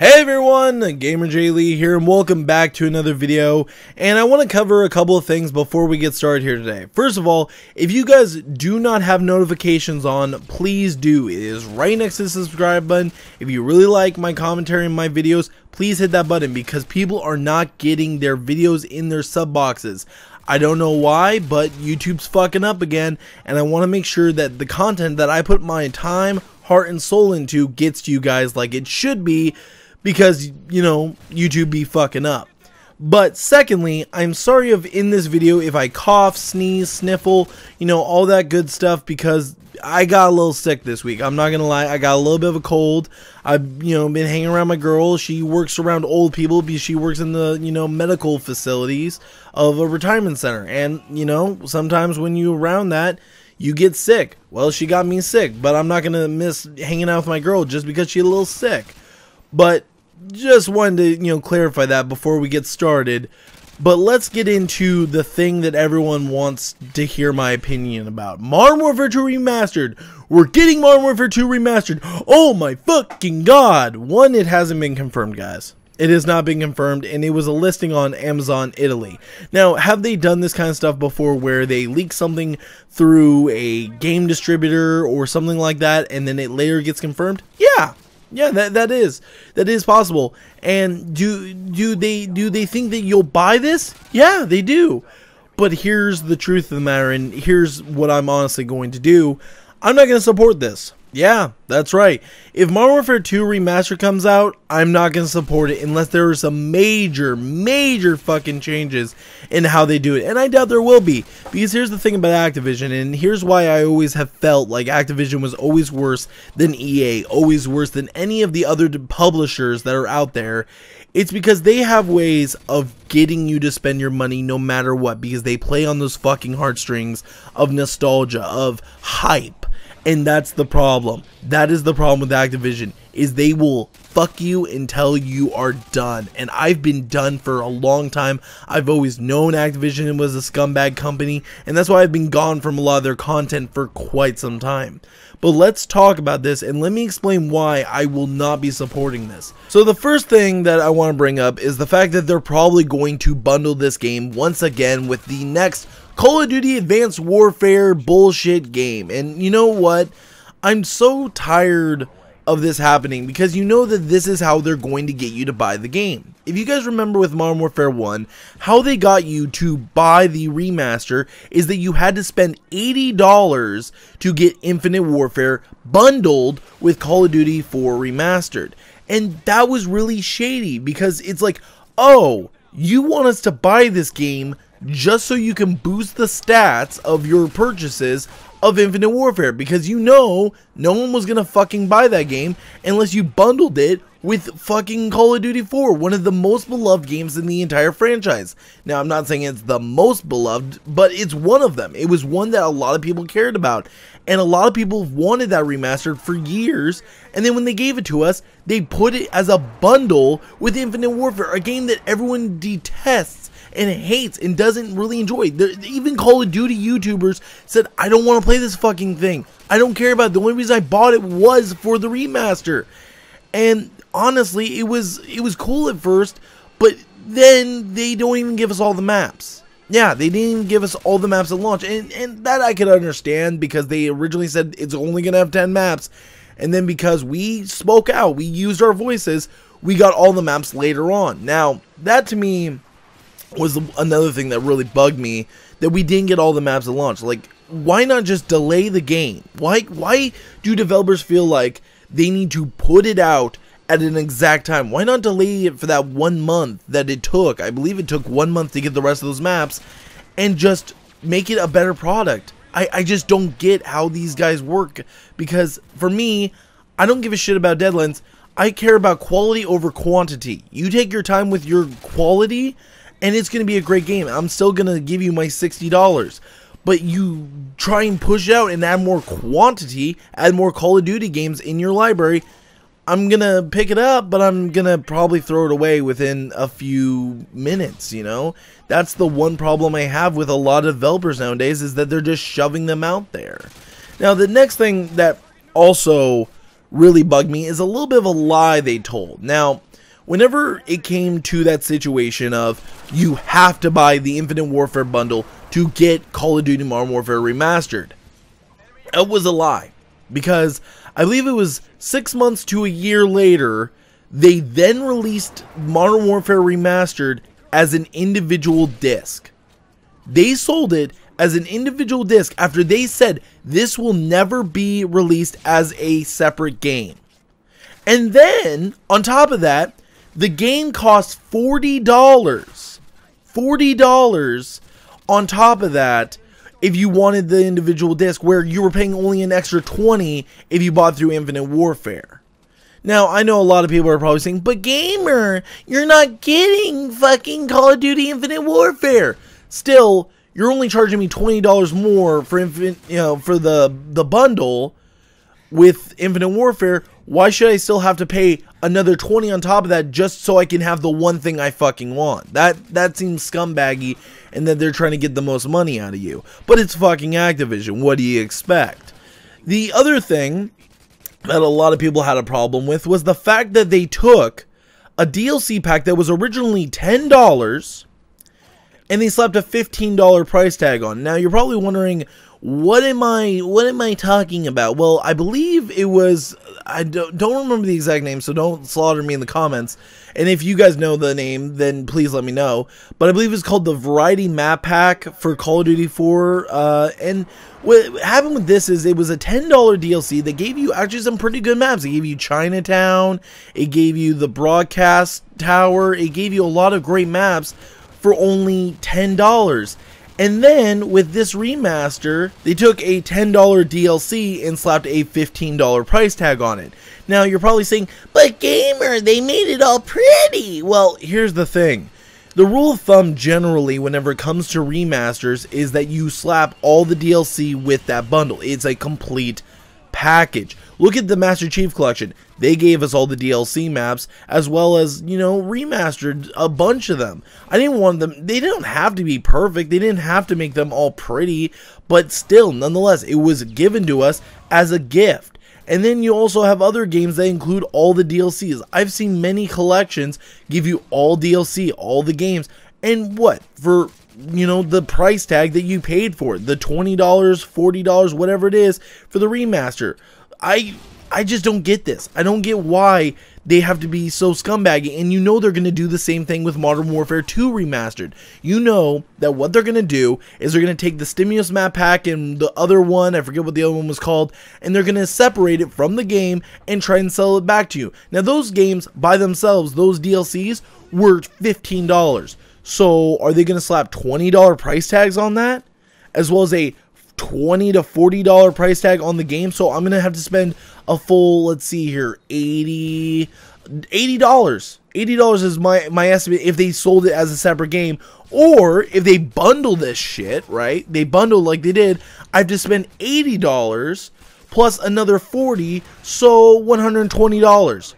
Hey everyone, GamerJlee here and welcome back to another video, and I want to cover a couple of things before we get started here today. First of all, if you guys do not have notifications on, please do. It is right next to the subscribe button. If you really like my commentary and my videos, please hit that button because people are not getting their videos in their sub boxes. I don't know why, but YouTube's fucking up again, and I want to make sure that the content that I put my time, heart, and soul into gets to you guys like it should be. Because, you know, YouTube be fucking up. But secondly, I'm sorry in this video if I cough, sneeze, sniffle, you know, all that good stuff, because I got a little sick this week. I'm not gonna lie, I got a little bit of a cold. I've, been hanging around my girl. She works around old people because she works in the, medical facilities of a retirement center. And, sometimes when you're around that, you get sick. Well, she got me sick, but I'm not gonna miss hanging out with my girl just because she's a little sick. But just wanted to, clarify that before we get started. But let's get into the thing that everyone wants to hear my opinion about. Modern Warfare 2 Remastered. We're getting Modern Warfare 2 Remastered. Oh my fucking god. One, it hasn't been confirmed, guys. It has not been confirmed, and it was a listing on Amazon Italy. Now, have they done this kind of stuff before where they leak something through a game distributor or something like that, and then it later gets confirmed? Yeah, that is possible. And do they think that you'll buy this? Yeah, they do. But here's the truth of the matter, and here's what I'm honestly going to do. I'm not going to support this. Yeah, that's right. If Modern Warfare 2 Remastered comes out, I'm not going to support it unless there are some major fucking changes in how they do it. And I doubt there will be. Because here's the thing about Activision, and here's why I always have felt like Activision was always worse than EA, always worse than any of the other publishers that are out there. It's because they have ways of getting you to spend your money no matter what, because they play on those fucking heartstrings of nostalgia, of hype. And that's the problem. That is the problem with Activision, is they will fuck you until you are done. And I've been done for a long time. I've always known Activision was a scumbag company, and that's why I've been gone from a lot of their content for quite some time. But let's talk about this, and let me explain why I will not be supporting this. So the first thing that I want to bring up is the fact that they're probably going to bundle this game once again with the next Call of Duty Advanced Warfare bullshit game. And you know what? I'm so tired of this happening, because you know that this is how they're going to get you to buy the game. If you guys remember with Modern Warfare 1, how they got you to buy the remaster is that you had to spend $80 to get Infinite Warfare bundled with Call of Duty 4 Remastered. And that was really shady, because it's like, oh, you want us to buy this game just so you can boost the stats of your purchases of Infinite Warfare, because no one was gonna fucking buy that game unless you bundled it with fucking Call of Duty 4, one of the most beloved games in the entire franchise. Now, I'm not saying it's the most beloved, but it's one of them. It was one that a lot of people cared about, and a lot of people wanted that remastered for years, and then when they gave it to us, they put it as a bundle with Infinite Warfare, a game that everyone detests and hates and doesn't really enjoy. Even Call of Duty YouTubers said, I don't want to play this fucking thing. I don't care about it. The only reason I bought it was for the remaster. And honestly, it was cool at first, but then they don't even give us all the maps. Yeah, they didn't even give us all the maps at launch, and that I could understand, because they originally said it's only gonna have 10 maps, and then because we spoke out, we used our voices, we got all the maps later on. Now, that to me was another thing that really bugged me, that we didn't get all the maps at launch. Like, why not just delay the game? Why do developers feel like they need to put it out at an exact time? Why not delay it for that 1 month that it took? I believe it took 1 month to get the rest of those maps, and just make it a better product. I just don't get how these guys work, because for me, I don't give a shit about deadlines. I care about quality over quantity. You take your time with your quality, and it's going to be a great game. I'm still going to give you my $60. But you try and push it out and add more quantity, add more Call of Duty games in your library, I'm going to pick it up, but I'm going to probably throw it away within a few minutes, That's the one problem I have with a lot of developers nowadays, is that they're just shoving them out there. Now, the next thing that also really bugged me is a little bit of a lie they told. Now, whenever it came to that situation of you have to buy the Infinite Warfare bundle to get Call of Duty Modern Warfare Remastered, it was a lie. Because I believe it was 6 months to a year later, they then released Modern Warfare Remastered as an individual disc. They sold it as an individual disc after they said this will never be released as a separate game. And then, on top of that, the game costs $40. $40 on top of that if you wanted the individual disc, where you were paying only an extra $20 if you bought through Infinite Warfare. Now, I know a lot of people are probably saying, but gamer, you're not getting fucking Call of Duty Infinite Warfare. Still, you're only charging me $20 more for for the bundle with Infinite Warfare. Why should I still have to pay another $20 on top of that just so I can have the one thing I fucking want? That seems scumbaggy, and that they're trying to get the most money out of you. But it's fucking Activision. What do you expect? The other thing that a lot of people had a problem with was the fact that they took a DLC pack that was originally $10 and they slapped a $15 price tag on. Now you're probably wondering, what am I talking about? Well, I believe it was, I don't remember the exact name, so don't slaughter me in the comments. And if you guys know the name, then please let me know. But I believe it's called the Variety Map Pack for Call of Duty 4. And what happened with this is it was a $10 DLC that gave you actually some pretty good maps. It gave you Chinatown, it gave you the Broadcast Tower, it gave you a lot of great maps for only $10. And then, with this remaster, they took a $10 DLC and slapped a $15 price tag on it. Now, you're probably saying, but gamer, they made it all pretty. Well, here's the thing. The rule of thumb generally, whenever it comes to remasters, is that you slap all the DLC with that bundle. It's a complete package. Look at the Master Chief Collection. They gave us all the DLC maps, as well as, remastered a bunch of them. I didn't want them, they didn't have to be perfect, they didn't have to make them all pretty, but still, nonetheless, it was given to us as a gift. And then you also have other games that include all the DLCs. I've seen many collections give you all DLC, all the games, and what? For the price tag that you paid for it, the $20, $40, whatever it is for the remaster. I just don't get this. I don't get why they have to be so scumbaggy, and they're going to do the same thing with Modern Warfare 2 Remastered. You know that what they're going to do is they're going to take the Stimulus map pack and the other one, I forget what the other one was called, and they're going to separate it from the game and try and sell it back to you. Now those games by themselves, those DLCs, were $15. So are they going to slap $20 price tags on that, as well as a $20 to $40 price tag on the game? So I'm going to have to spend a full, let's see here, $80. $80 is my estimate if they sold it as a separate game, or if they bundle this shit, right? They bundle like they did. I have to spend $80 plus another $40, so $120.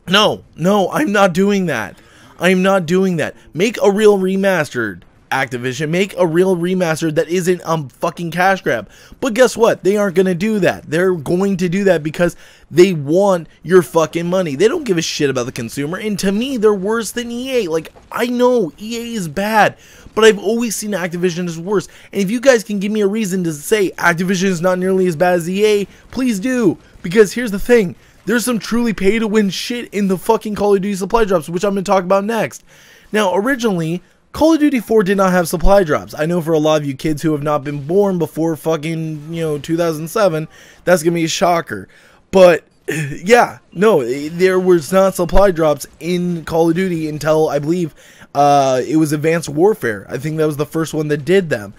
No, I'm not doing that. I'm not doing that. Make a real remastered, Activision. Make a real remaster that isn't a fucking cash grab. But guess what? They aren't going to do that. They're going to do that because they want your fucking money. They don't give a shit about the consumer. And to me, they're worse than EA. Like, I know EA is bad, but I've always seen Activision as worse. And if you guys can give me a reason to say Activision is not nearly as bad as EA, please do. Because here's the thing. There's some truly pay-to-win shit in the fucking Call of Duty supply drops, which I'm going to talk about next. Now, originally, Call of Duty 4 did not have supply drops. I know for a lot of you kids who have not been born before fucking, 2007, that's going to be a shocker. But, yeah, no, there was not supply drops in Call of Duty until, I believe, it was Advanced Warfare. I think that was the first one that did them.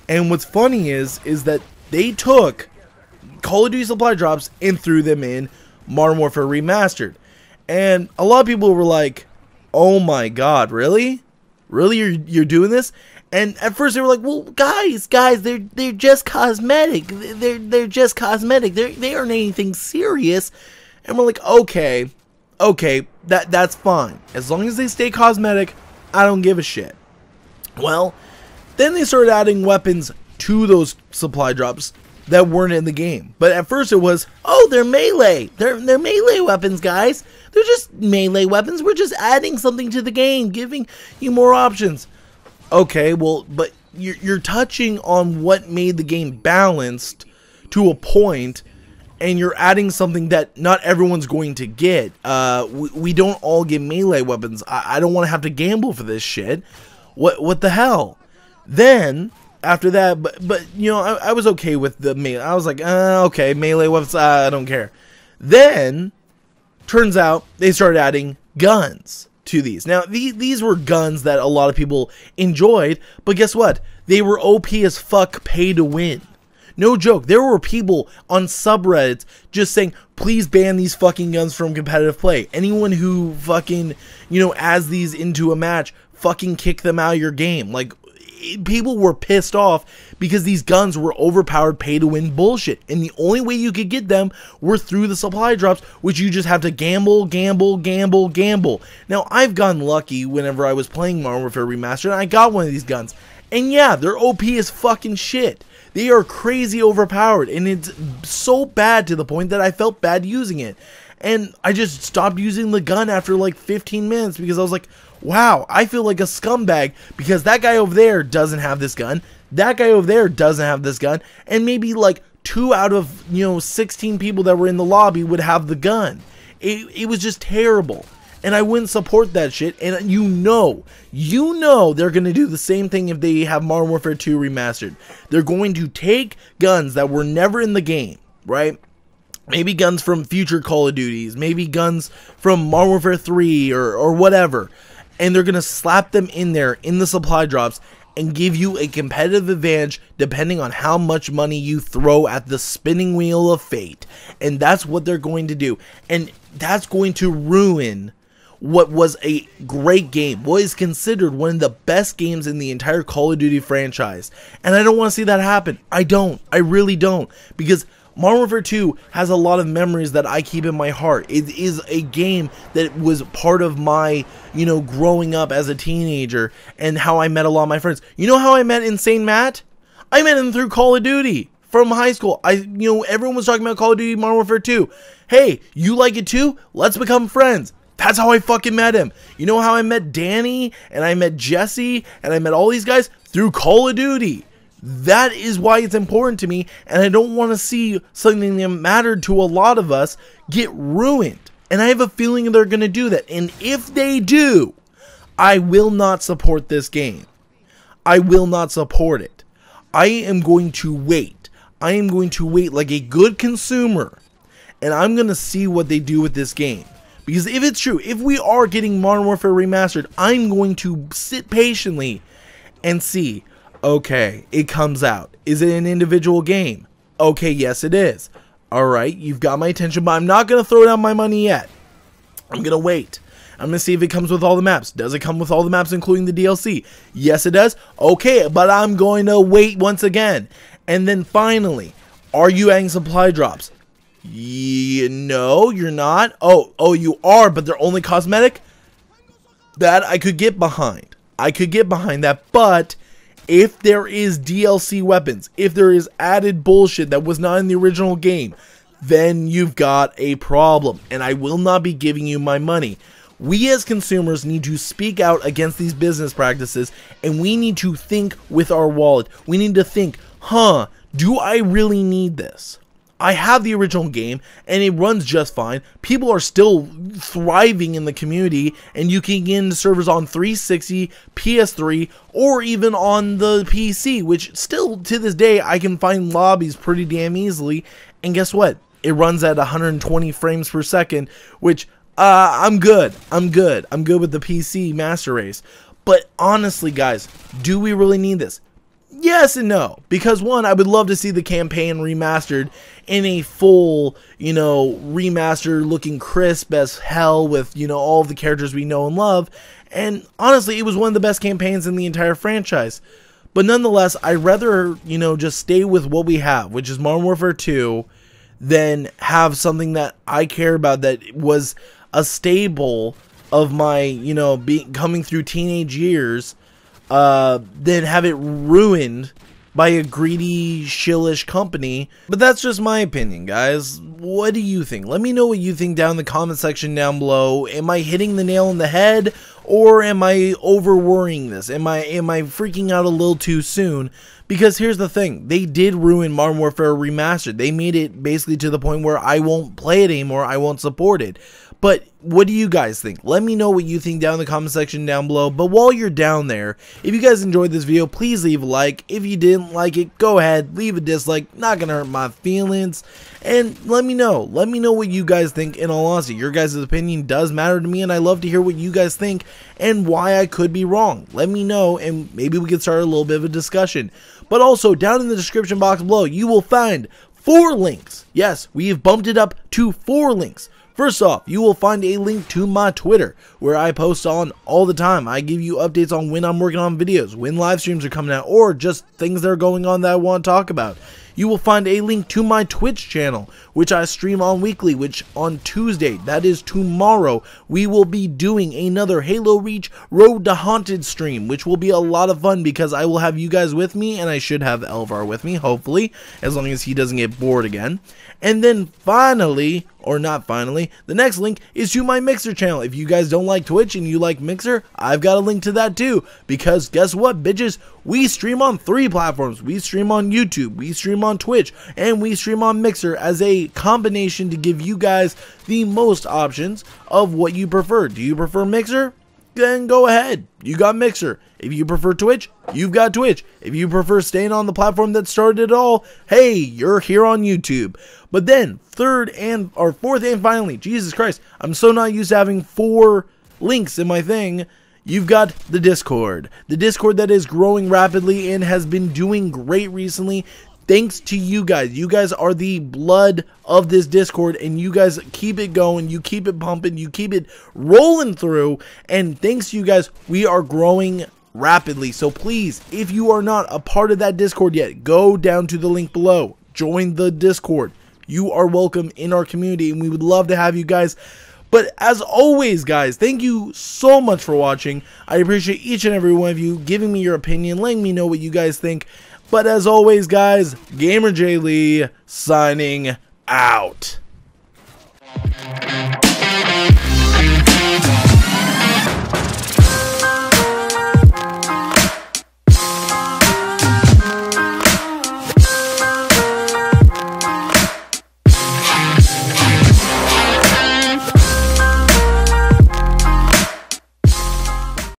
And what's funny is that they took Call of Duty supply drops and threw them in Modern Warfare Remastered. And a lot of people were like, oh my god, really? Really, you're doing this? And at first they were like, well, guys, they're just cosmetic. They're just cosmetic. They aren't anything serious. And we're like, okay, that's fine. As long as they stay cosmetic, I don't give a shit. Well, then they started adding weapons to those supply drops that weren't in the game. But at first it was, oh, they're melee. They're melee weapons, guys. They're just melee weapons. We're just adding something to the game, giving you more options. Okay, well, but you're touching on what made the game balanced to a point, and you're adding something that not everyone's going to get. We don't all get melee weapons. I don't want to have to gamble for this shit. What the hell? Then after that, but you know, I was okay with the melee. I was like, okay, melee weapons, I don't care. Then turns out they started adding guns to these. Now these were guns that a lot of people enjoyed, but guess what? They were OP as fuck, pay to win. No joke, there were people on subreddits just saying, please ban these fucking guns from competitive play. Anyone who fucking, you know, adds these into a match, fucking kick them out of your game. Like, people were pissed off because these guns were overpowered pay-to-win bullshit, and the only way you could get them were through the supply drops, which you just have to gamble. Now, I've gotten lucky whenever I was playing Modern Warfare Remastered, and I got one of these guns, and yeah, they're OP as fucking shit. They are crazy overpowered, and it's so bad to the point that I felt bad using it, and I just stopped using the gun after like 15 minutes because I was like, wow, I feel like a scumbag because that guy over there doesn't have this gun, that guy over there doesn't have this gun, and maybe like 2 out of, you know, 16 people that were in the lobby would have the gun. It was just terrible, and I wouldn't support that shit, and you know they're going to do the same thing if they have Modern Warfare 2 Remastered. They're going to take guns that were never in the game, right? Maybe guns from future Call of Duties, maybe guns from Modern Warfare 3 or whatever, and they're going to slap them in there in the supply drops and give you a competitive advantage depending on how much money you throw at the spinning wheel of fate. And that's what they're going to do. And that's going to ruin what was a great game, what is considered one of the best games in the entire Call of Duty franchise. And I don't want to see that happen. I really don't. Because Modern Warfare 2 has a lot of memories that I keep in my heart. It is a game that was part of my, you know, growing up as a teenager and how I met a lot of my friends. You know how I met Insane Matt? I met him through Call of Duty from high school. You know, everyone was talking about Call of Duty Modern Warfare 2. Hey, you like it too? Let's become friends. That's how I fucking met him. You know how I met Danny and I met Jesse and I met all these guys? Through Call of Duty. That is why it's important to me, and I don't want to see something that mattered to a lot of us get ruined. And I have a feeling they're going to do that. And if they do, I will not support this game. I will not support it. I am going to wait. I am going to wait like a good consumer, and I'm going to see what they do with this game. Because if it's true, if we are getting Modern Warfare Remastered, I'm going to sit patiently and see. Okay, it comes out. Is it an individual game? Okay, yes it is. Alright, you've got my attention, but I'm not going to throw down my money yet. I'm going to wait. I'm going to see if it comes with all the maps. Does it come with all the maps including the DLC? Yes it does. Okay, but I'm going to wait once again. And then finally, are you adding supply drops? No, you're not. Oh, you are, but they're only cosmetic? That I could get behind. I could get behind that, but if there is DLC weapons, if there is added bullshit that was not in the original game, then you've got a problem, and I will not be giving you my money. We as consumers need to speak out against these business practices, and we need to think with our wallet. We need to think, do I really need this? I have the original game, and it runs just fine. People are still thriving in the community, and you can get into servers on 360, PS3, or even on the PC, which still, to this day, I can find lobbies pretty damn easily. And guess what? It runs at 120 frames per second, which, I'm good. I'm good with the PC master race. But honestly, guys, do we really need this? Yes and no, because one, I would love to see the campaign remastered in a full, you know, remaster looking crisp as hell with, you know, all of the characters we know and love, and honestly, it was one of the best campaigns in the entire franchise. But nonetheless, I'd rather, you know, just stay with what we have, which is Modern Warfare 2, than have something that I care about that was a staple of my, you know, coming through teenage years, then have it ruined by a greedy, shillish company. But that's just my opinion, guys. What do you think? Let me know what you think down in the comment section down below. Am I hitting the nail on the head, or am I over worrying this? Am I freaking out a little too soon? Because here's the thing, they did ruin Modern Warfare Remastered. They made it basically to the point where I won't play it anymore, I won't support it. But what do you guys think? Let me know what you think down in the comment section down below. But while you're down there, if you guys enjoyed this video, please leave a like. If you didn't like it, go ahead, leave a dislike. Not gonna hurt my feelings. And let me know what you guys think. In all honesty, your guys' opinion does matter to me, and I love to hear what you guys think and why I could be wrong. Let me know, and maybe we can start a little bit of a discussion. But also, down in the description box below, you will find 4 links. Yes, we have bumped it up to 4 links. First off, you will find a link to my Twitter, where I post on all the time. I give you updates on when I'm working on videos, when live streams are coming out, or just things that are going on that I want to talk about. You will find a link to my Twitch channel, which I stream on weekly, which on Tuesday, that is tomorrow, we will be doing another Halo Reach Road to Haunted stream, which will be a lot of fun because I will have you guys with me, and I should have Elvar with me, hopefully, as long as he doesn't get bored again. And then finally, or not finally, the next link is to my Mixer channel. If you guys don't like Twitch and you like Mixer, I've got a link to that too, because guess what, bitches? We stream on 3 platforms. We stream on YouTube, we stream on Twitch, and we stream on Mixer as a combination to give you guys the most options of what you prefer. Do you prefer Mixer? Then go ahead, you got Mixer. If you prefer Twitch, you've got Twitch. If you prefer staying on the platform that started it all, hey, you're here on YouTube. But then, fourth and finally, Jesus Christ, I'm so not used to having 4 links in my thing. You've got the Discord that is growing rapidly and has been doing great recently. Thanks to you guys. You guys are the blood of this Discord, and you guys keep it going, you keep it pumping, you keep it rolling through, and thanks to you guys, we are growing rapidly. So please, if you are not a part of that Discord yet, go down to the link below, join the Discord. You are welcome in our community, and we would love to have you guys. But as always, guys, thank you so much for watching. I appreciate each and every one of you giving me your opinion, letting me know what you guys think. But as always, guys, GamerJlee signing out.